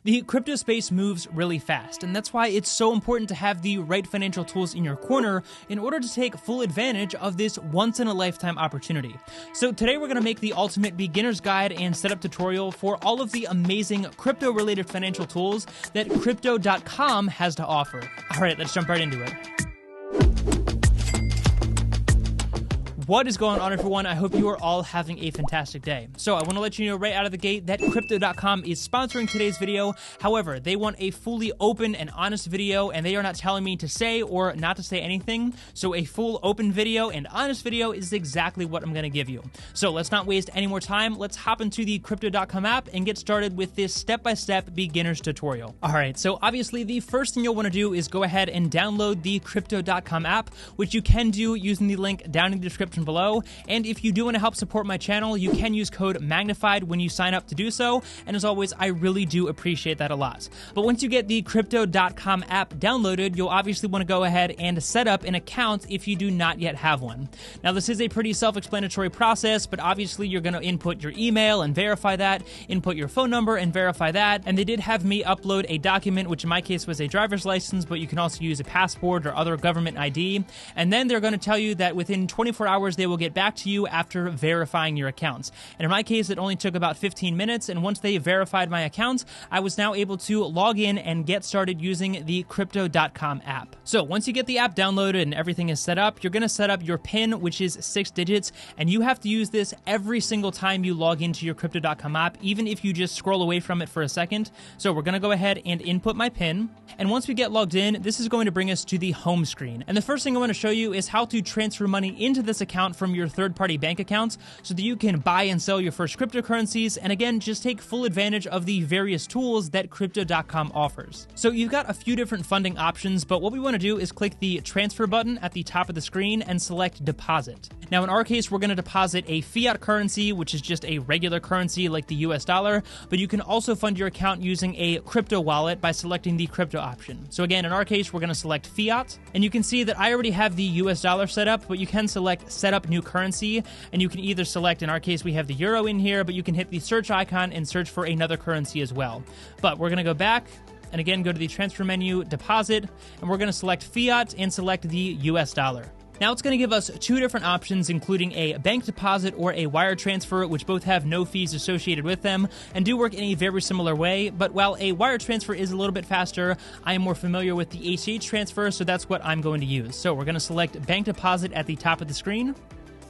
The crypto space moves really fast, and that's why it's so important to have the right financial tools in your corner in order to take full advantage of this once-in-a-lifetime opportunity. So today we're going to make the ultimate beginner's guide and setup tutorial for all of the amazing crypto-related financial tools that Cryto.com has to offer. All right, let's jump right into it. What is going on, everyone? I hope you are all having a fantastic day. So I want to let you know right out of the gate that Cryto.com is sponsoring today's video. However, they want a fully open and honest video, and they are not telling me to say or not to say anything. So a full open video and honest video is exactly what I'm going to give you. So let's not waste any more time. Let's hop into the Cryto.com app and get started with this step-by-step beginner's tutorial. All right, so obviously the first thing you'll want to do is go ahead and download the Cryto.com app, which you can do using the link down in the description below. And if you do want to help support my channel, you can use code Magnified when you sign up to do so. And as always, I really do appreciate that a lot. But once you get the Cryto.com app downloaded, you'll obviously want to go ahead and set up an account if you do not yet have one. Now, this is a pretty self-explanatory process, but obviously you're going to input your email and verify that, input your phone number and verify that. And they did have me upload a document, which in my case was a driver's license, but you can also use a passport or other government ID. And then they're going to tell you that within 24 hours, they will get back to you after verifying your accounts. And in my case, it only took about 15 minutes. And once they verified my account, I was now able to log in and get started using the Cryto.com app. So once you get the app downloaded and everything is set up, you're going to set up your PIN, which is 6 digits. And you have to use this every single time you log into your Cryto.com app, even if you just scroll away from it for a second. So we're going to go ahead and input my PIN. And once we get logged in, this is going to bring us to the home screen. And the first thing I want to show you is how to transfer money into this account from your third-party bank accounts so that you can buy and sell your first cryptocurrencies, and again, just take full advantage of the various tools that Cryto.com offers. So you've got a few different funding options, but what we want to do is click the transfer button at the top of the screen and select deposit. Now in our case, we're going to deposit a fiat currency, which is just a regular currency like the US dollar, but you can also fund your account using a crypto wallet by selecting the crypto option. So again, in our case, we're going to select fiat, and you can see that I already have the US dollar set up, but you can select set up new currency, and you can either select, in our case, we have the euro in here, but you can hit the search icon and search for another currency as well. But we're going to go back and again go to the transfer menu, deposit, and we're going to select fiat and select the US dollar. Now it's going to give us two different options, including a bank deposit or a wire transfer, which both have no fees associated with them and do work in a very similar way. But while a wire transfer is a little bit faster, I am more familiar with the ACH transfer, so that's what I'm going to use. So we're going to select bank deposit at the top of the screen.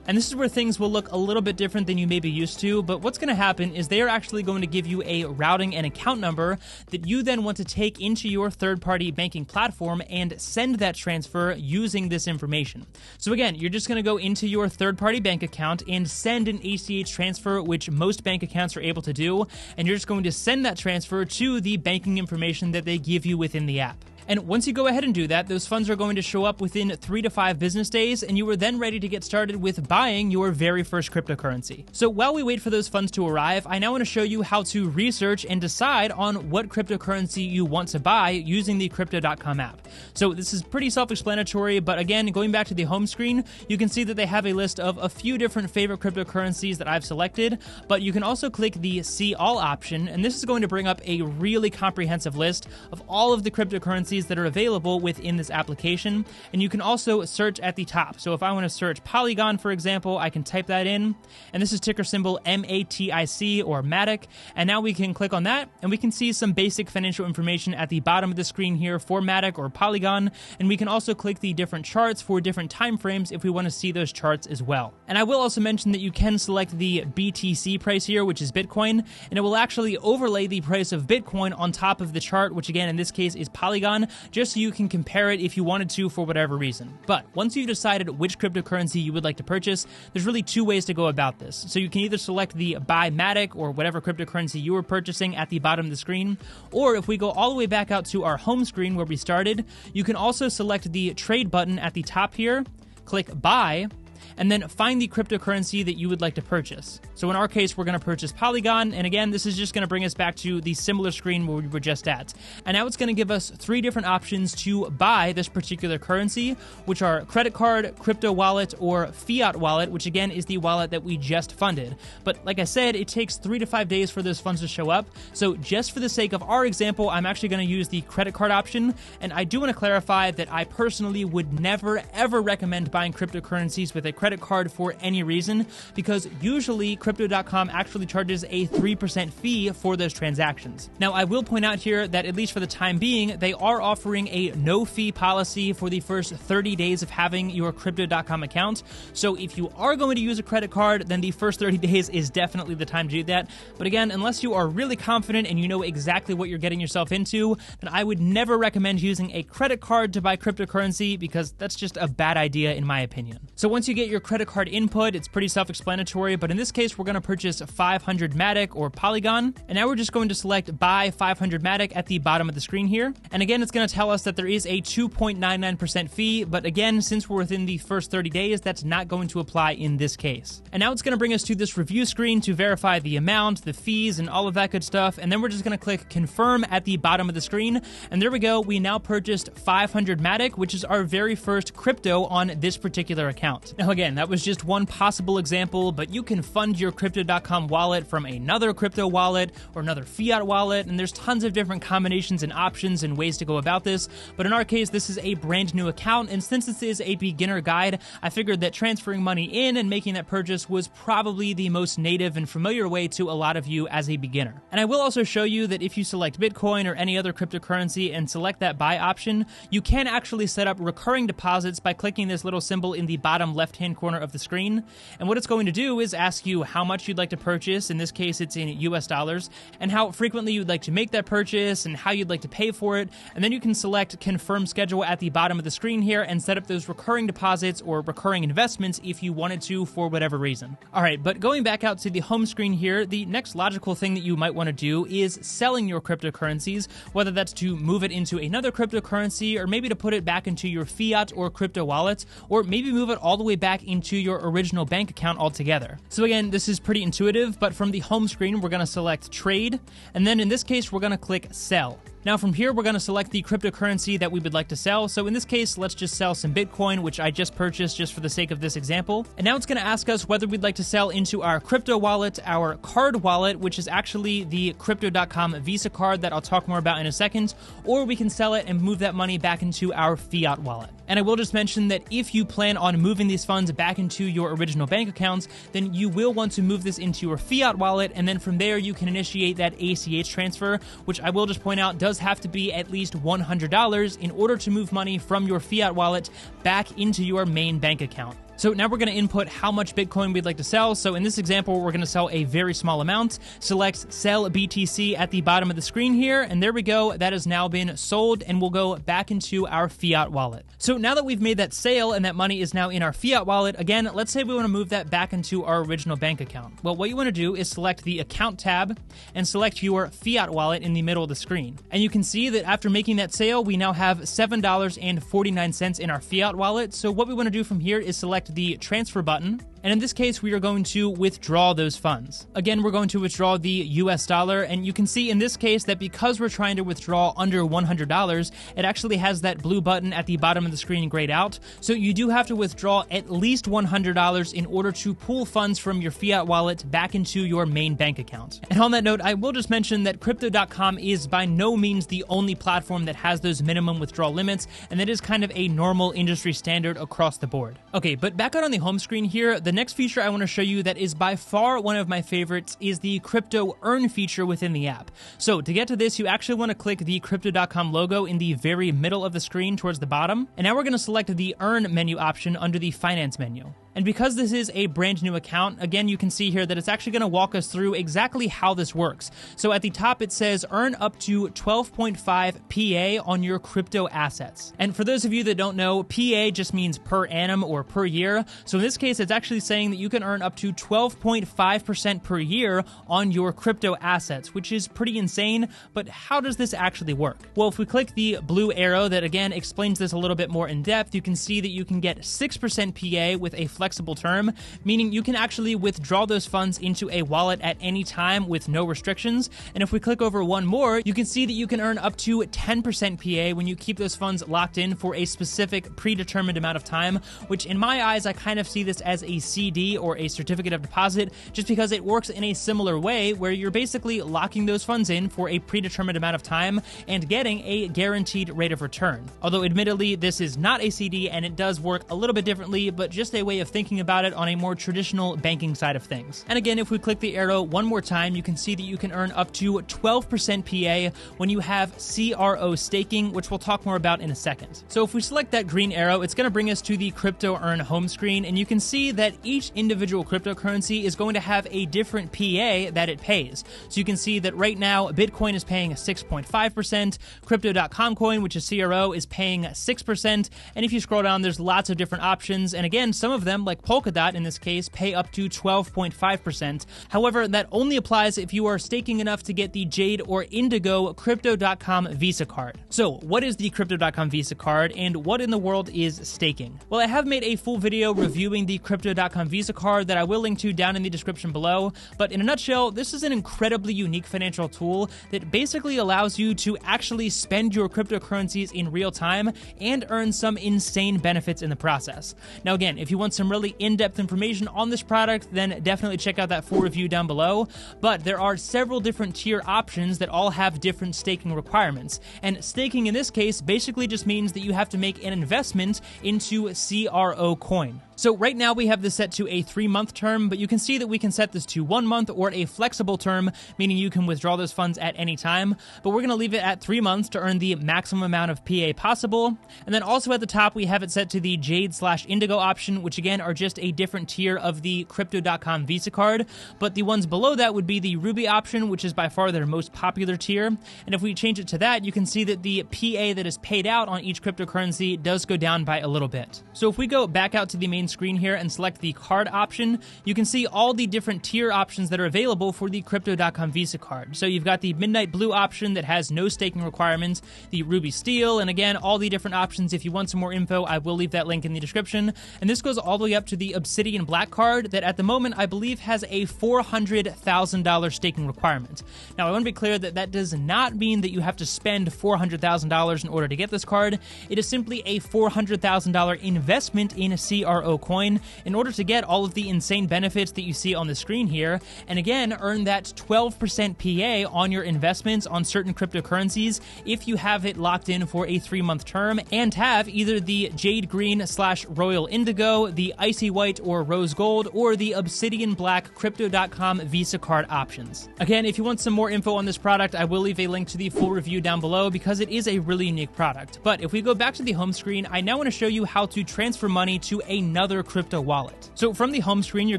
And this is where things will look a little bit different than you may be used to, but what's going to happen is they are actually going to give you a routing and account number that you then want to take into your third-party banking platform and send that transfer using this information. So again, you're just going to go into your third-party bank account and send an ACH transfer, which most bank accounts are able to do, and you're just going to send that transfer to the banking information that they give you within the app. And once you go ahead and do that, those funds are going to show up within 3 to 5 business days, and you are then ready to get started with buying your very first cryptocurrency. So while we wait for those funds to arrive, I now want to show you how to research and decide on what cryptocurrency you want to buy using the Cryto.com app. So this is pretty self-explanatory, but again, going back to the home screen, you can see that they have a list of a few different favorite cryptocurrencies that I've selected, but you can also click the See All option, and this is going to bring up a really comprehensive list of all of the cryptocurrencies that are available within this application, and you can also search at the top. So if I want to search Polygon, for example, I can type that in, and this is ticker symbol MATIC or MATIC, and now we can click on that, and we can see some basic financial information at the bottom of the screen here for MATIC or Polygon, and we can also click the different charts for different time frames if we want to see those charts as well. And I will also mention that you can select the BTC price here, which is Bitcoin, and it will actually overlay the price of Bitcoin on top of the chart, which again in this case is Polygon, just so you can compare it if you wanted to for whatever reason. But once you've decided which cryptocurrency you would like to purchase, there's really two ways to go about this. So you can either select the Buy Matic or whatever cryptocurrency you were purchasing at the bottom of the screen, or if we go all the way back out to our home screen where we started, you can also select the Trade button at the top here, click Buy, and then find the cryptocurrency that you would like to purchase. So in our case, we're going to purchase Polygon, and again, this is just going to bring us back to the similar screen where we were just at. And now it's going to give us 3 different options to buy this particular currency, which are credit card, crypto wallet, or fiat wallet, which again is the wallet that we just funded. But like I said, it takes 3 to 5 days for those funds to show up. So just for the sake of our example, I'm actually going to use the credit card option. And I do want to clarify that I personally would never, ever recommend buying cryptocurrencies with a credit card for any reason, because usually Cryto.com actually charges a 3% fee for those transactions. Now, I will point out here that at least for the time being, they are offering a no-fee policy for the first 30 days of having your Cryto.com account. So if you are going to use a credit card, then the first 30 days is definitely the time to do that. But again, unless you are really confident and you know exactly what you're getting yourself into, then I would never recommend using a credit card to buy cryptocurrency, because that's just a bad idea in my opinion. So once you get your credit card input, it's pretty self-explanatory, but in this case, we're going to purchase 500 Matic or Polygon, and now we're just going to select buy 500 Matic at the bottom of the screen here. And again, it's going to tell us that there is a 2.99% fee, but again, since we're within the first 30 days, that's not going to apply in this case. And now it's going to bring us to this review screen to verify the amount, the fees, and all of that good stuff, and then we're just going to click confirm at the bottom of the screen, and there we go. We now purchased 500 Matic, which is our very first crypto on this particular account. Now again, that was just one possible example, but you can fund your Cryto.com wallet from another crypto wallet or another fiat wallet, and there's tons of different combinations and options and ways to go about this. But in our case, this is a brand new account, and since this is a beginner guide, I figured that transferring money in and making that purchase was probably the most native and familiar way to a lot of you as a beginner. And I will also show you that if you select Bitcoin or any other cryptocurrency and select that buy option, you can actually set up recurring deposits by clicking this little symbol in the bottom left-hand corner of the screen. And what it's going to do is ask you how much you'd like to purchase. In this case, it's in US dollars, and how frequently you'd like to make that purchase and how you'd like to pay for it. And then you can select confirm schedule at the bottom of the screen here and set up those recurring deposits or recurring investments if you wanted to for whatever reason. All right, but going back out to the home screen here, the next logical thing that you might want to do is selling your cryptocurrencies, whether that's to move it into another cryptocurrency or maybe to put it back into your fiat or crypto wallet, or maybe move it all the way back into your original bank account altogether. So again, this is pretty intuitive, but from the home screen, we're going to select trade, and then in this case, we're going to click sell. Now from here, we're going to select the cryptocurrency that we would like to sell. So in this case, let's just sell some Bitcoin, which I just purchased just for the sake of this example. And now it's going to ask us whether we'd like to sell into our crypto wallet, our card wallet, which is actually the Cryto.com Visa card that I'll talk more about in a second, or we can sell it and move that money back into our fiat wallet. And I will just mention that if you plan on moving these funds back into your original bank accounts, then you will want to move this into your fiat wallet, and then from there you can initiate that ACH transfer, which I will just point out does have to be at least $100 in order to move money from your fiat wallet back into your main bank account. So now we're going to input how much Bitcoin we'd like to sell. So in this example, we're going to sell a very small amount. Select sell BTC at the bottom of the screen here. And there we go. That has now been sold and will go back into our fiat wallet. So now that we've made that sale and that money is now in our fiat wallet, again, let's say we want to move that back into our original bank account. Well, what you want to do is select the account tab and select your fiat wallet in the middle of the screen. And you can see that after making that sale, we now have $7.49 in our fiat wallet. So what we want to do from here is select the transfer button, and in this case we are going to withdraw those funds. Again, we're going to withdraw the US dollar, and you can see in this case that because we're trying to withdraw under $100, it actually has that blue button at the bottom of the screen grayed out. So you do have to withdraw at least $100 in order to pull funds from your fiat wallet back into your main bank account. And on that note, I will just mention that Cryto.com is by no means the only platform that has those minimum withdrawal limits, and that is kind of a normal industry standard across the board. Okay, but back out on the home screen here, the next feature I want to show you that is by far one of my favorites is the Crypto Earn feature within the app. So to get to this, you actually want to click the Cryto.com logo in the very middle of the screen towards the bottom. And now we're going to select the Earn menu option under the Finance menu. And because this is a brand new account, again, you can see here that it's actually going to walk us through exactly how this works. So at the top, it says earn up to 12.5 PA on your crypto assets. And for those of you that don't know, PA just means per annum or per year. So in this case, it's actually saying that you can earn up to 12.5% per year on your crypto assets, which is pretty insane. But how does this actually work? Well, if we click the blue arrow that again explains this a little bit more in depth, you can see that you can get 6% PA with a flexible flexible term, meaning you can actually withdraw those funds into a wallet at any time with no restrictions. And if we click over one more, you can see that you can earn up to 10% PA when you keep those funds locked in for a specific predetermined amount of time, which in my eyes, I kind of see this as a CD or a certificate of deposit, just because it works in a similar way where you're basically locking those funds in for a predetermined amount of time and getting a guaranteed rate of return. Although admittedly, this is not a CD and it does work a little bit differently, but just a way of thinking about it on a more traditional banking side of things. And again, if we click the arrow one more time, you can see that you can earn up to 12% PA when you have CRO staking, which we'll talk more about in a second. So if we select that green arrow, it's going to bring us to the Crypto Earn home screen, and you can see that each individual cryptocurrency is going to have a different PA that it pays. So you can see that right now, Bitcoin is paying 6.5%, Crypto.com coin, which is CRO, is paying 6%, and if you scroll down, there's lots of different options, and again, some of them, like Polkadot in this case, pay up to 12.5%. However, that only applies if you are staking enough to get the Jade or Indigo Crypto.com Visa card. So what is the Crypto.com Visa card, and what in the world is staking? Well, I have made a full video reviewing the Crypto.com Visa card that I will link to down in the description below, but in a nutshell, this is an incredibly unique financial tool that basically allows you to actually spend your cryptocurrencies in real time and earn some insane benefits in the process. Now again, if you want some really in-depth information on this product, then definitely check out that full review down below, but there are several different tier options that all have different staking requirements, and staking in this case basically just means that you have to make an investment into CRO coin. So right now we have this set to a 3-month term, but you can see that we can set this to 1 month or a flexible term, meaning you can withdraw those funds at any time, but we're going to leave it at 3 months to earn the maximum amount of PA possible. And then also at the top, we have it set to the Jade/Indigo option, which again are just a different tier of the Crypto.com Visa card, but the ones below that would be the Ruby option, which is by far their most popular tier. And if we change it to that, you can see that the PA that is paid out on each cryptocurrency does go down by a little bit. So if we go back out to the main screen here and select the card option, you can see all the different tier options that are available for the Crypto.com Visa card. So you've got the Midnight Blue option that has no staking requirements, the Ruby Steel, and again, all the different options. If you want some more info, I will leave that link in the description. And this goes all the way up to the Obsidian Black card that at the moment I believe has a $400,000 staking requirement. Now I want to be clear that that does not mean that you have to spend $400,000 in order to get this card. It is simply a $400,000 investment in a CRO coin in order to get all of the insane benefits that you see on the screen here, and again, earn that 12% PA on your investments on certain cryptocurrencies if you have it locked in for a 3-month term and have either the Jade Green/Royal Indigo, the Icy White or Rose Gold, or the Obsidian Black Crypto.com Visa card options. Again, if you want some more info on this product, I will leave a link to the full review down below because it is a really unique product. But if we go back to the home screen, I now want to show you how to transfer money to another crypto wallet. So from the home screen, you're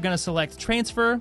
going to select Transfer.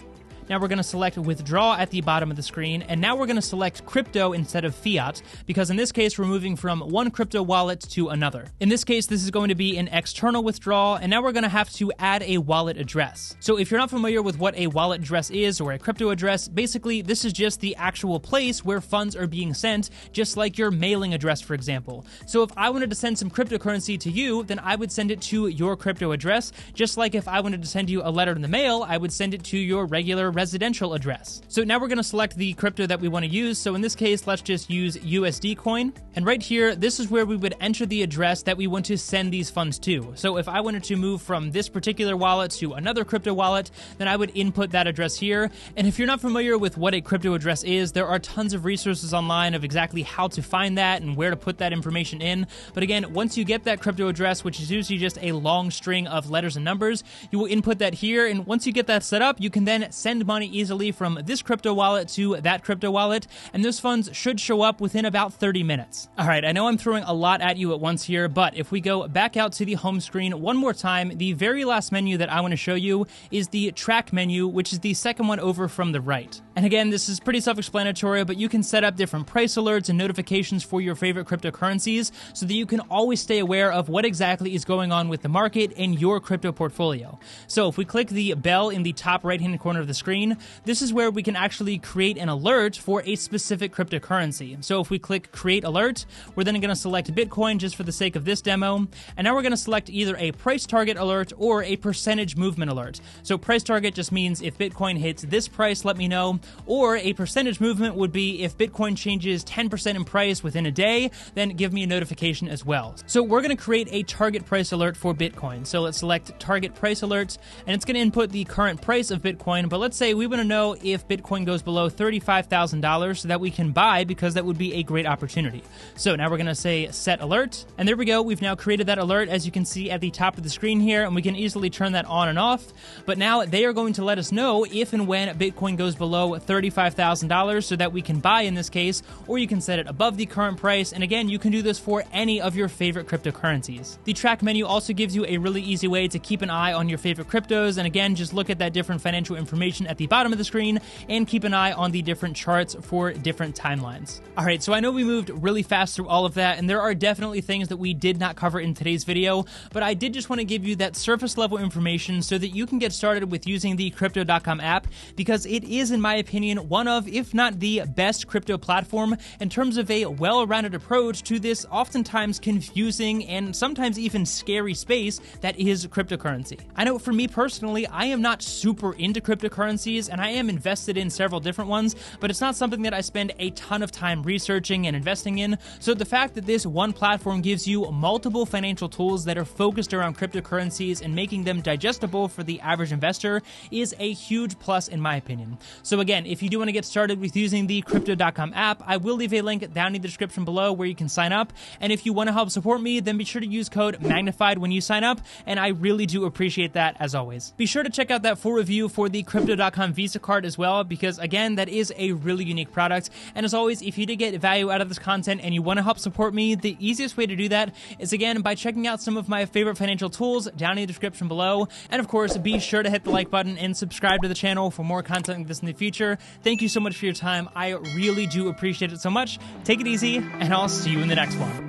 Now we're going to select Withdraw at the bottom of the screen, and now we're going to select Crypto instead of Fiat, because in this case, we're moving from one crypto wallet to another. In this case, this is going to be an external withdrawal, and now we're going to have to add a wallet address. So if you're not familiar with what a wallet address is or a crypto address, basically this is just the actual place where funds are being sent, just like your mailing address, for example. So if I wanted to send some cryptocurrency to you, then I would send it to your crypto address, just like if I wanted to send you a letter in the mail, I would send it to your regular residential address. So now we're going to select the crypto that we want to use. So in this case, let's just use USD coin. And right here, this is where we would enter the address that we want to send these funds to. So if I wanted to move from this particular wallet to another crypto wallet, then I would input that address here. And if you're not familiar with what a crypto address is, there are tons of resources online of exactly how to find that and where to put that information in. But again, once you get that crypto address, which is usually just a long string of letters and numbers, you will input that here. And once you get that set up, you can then send money easily from this crypto wallet to that crypto wallet, and those funds should show up within about 30 minutes. All right, I know I'm throwing a lot at you at once here, but if we go back out to the home screen one more time, the very last menu that I want to show you is the track menu, which is the second one over from the right. And again, this is pretty self-explanatory, but you can set up different price alerts and notifications for your favorite cryptocurrencies so that you can always stay aware of what exactly is going on with the market in your crypto portfolio. So if we click the bell in the top right-hand corner of the screen, screen, this is where we can actually create an alert for a specific cryptocurrency. So if we click create alert, we're then going to select Bitcoin just for the sake of this demo. And now we're going to select either a price target alert or a percentage movement alert. So price target just means if Bitcoin hits this price, let me know. Or a percentage movement would be if Bitcoin changes 10% in price within a day, then give me a notification as well. So we're going to create a target price alert for Bitcoin. So let's select target price alert, and it's going to input the current price of Bitcoin. But let's say we want to know if Bitcoin goes below $35,000 so that we can buy, because that would be a great opportunity. So now we're going to say set alert, and there we go. We've now created that alert, as you can see at the top of the screen here, and we can easily turn that on and off. But now they are going to let us know if and when Bitcoin goes below $35,000 so that we can buy in this case, or you can set it above the current price. And again, you can do this for any of your favorite cryptocurrencies. The track menu also gives you a really easy way to keep an eye on your favorite cryptos. And again, just look at that different financial information at the bottom of the screen and keep an eye on the different charts for different timelines. All right, so I know we moved really fast through all of that, and there are definitely things that we did not cover in today's video, but I did just want to give you that surface level information so that you can get started with using the Cryto.com app, because it is, in my opinion, one of, if not the best crypto platform in terms of a well-rounded approach to this oftentimes confusing and sometimes even scary space that is cryptocurrency. I know for me personally, I am not super into cryptocurrencies, and I am invested in several different ones, but it's not something that I spend a ton of time researching and investing in. So the fact that this one platform gives you multiple financial tools that are focused around cryptocurrencies and making them digestible for the average investor is a huge plus in my opinion. So again, if you do want to get started with using the Cryto.com app, I will leave a link down in the description below where you can sign up. And if you want to help support me, then be sure to use code Magnified when you sign up, and I really do appreciate that as always. Be sure to check out that full review for the Cryto.com Visa card as well, because again, that is a really unique product. And as always, if you did get value out of this content and you want to help support me, the easiest way to do that is again by checking out some of my favorite financial tools down in the description below. And of course, be sure to hit the like button and subscribe to the channel for more content like this in the future. Thank you so much for your time. I really do appreciate it so much. Take it easy, and I'll see you in the next one.